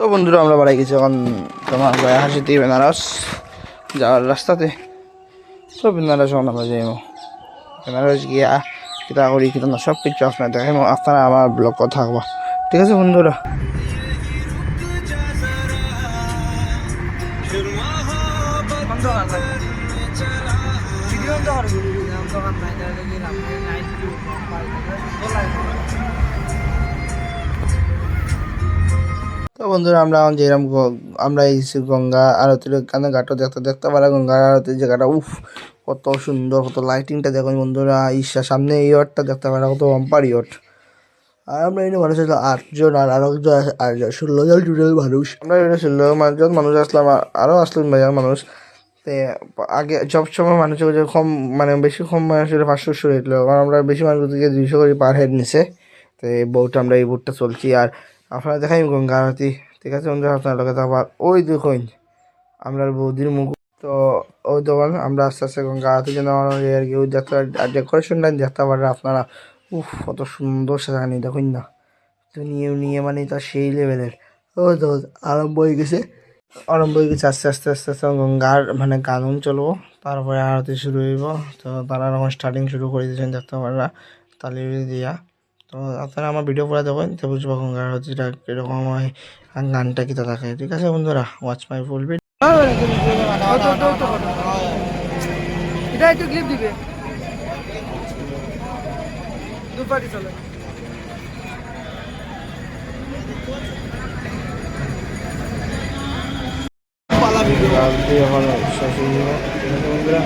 তো বন্ধুরা আমরা বাড়াই গেছি এখন তোমার হাসিতে বেনারস যাওয়ার রাস্তাতে। তো বেনারস আমরা যাই বেনারস গিয়া কিতা করি কিতা না সব কিছু আপনার দেখেন, আপনারা আমার ব্লগ থাকবা। ঠিক আছে বন্ধুরা। তো বন্ধুরা আমরা এখন যেরকম আমরা এই গঙ্গা আরতির কানে ঘাটও দেখতে দেখতে পারা, গঙ্গা আরতির জায়গাটা উফ কত সুন্দর, কত লাইটিংটা দেখুন বন্ধুরা। ঈশা সামনে ইয়টটা দেখতে পারা, কত অম্পার ইয়ট। আর আমরা এখানে মানুষ আসলাম 8 জন, আর একজন 8 জন, 16 জন টোটাল মানুষ। আমরা এখানে 16 জন মানুষ আসলাম, আরও আসলাম ভাইয়া মানুষ। তে আগে সব সময় মানুষের কাছে কম, মানে বেশি কম মানুষ হলে 500 হইল, কারণ আমরা বেশি মানুষ থেকে 200 করে পার হেড নিছে। তো এই বোট আমরা এই বোটটা চলছি। আর আপনারা দেখাই গঙ্গা আরতি। ঠিক আছে বন্ধুরা, আপনার লোকে আবার ওই দেখুন আমরা বৌদির মুখ। তো ওই দোকান আমরা আস্তে আস্তে গঙ্গা আরতি যেন আর কি ওই দেখতে, আর ডেকোরেশনটা দেখতে পারেন আপনারা। উফ কত সুন্দর সাজানি দেখুন না, তো নিয়ে নিয়ে মানে তার সেই লেভেলের। ও তো আরম্ভ হয়ে গেছে আস্তে আস্তে আস্তে আস্তে গঙ্গার মানে গান চলবো, তারপরে আরতি শুরু হইব। তো তারা এখন স্টার্টিং শুরু করে দিয়েছেন দেখতে পারা তালি দিয়া। তো আপনারা আমার ভিডিও পড়া দেখেন তো বুঝবো গঙ্গার আরতিটা কীরকম হয়, আর গানটা কী থাকে। ঠিক আছে বন্ধুরা, ওয়াচ মাই ফুল ভিডিও। এটা একটু ক্লিপ দিবে দুপাটি চলে এখন শেষ হয়ে যাবে। ঠিক আছে বন্ধুরা।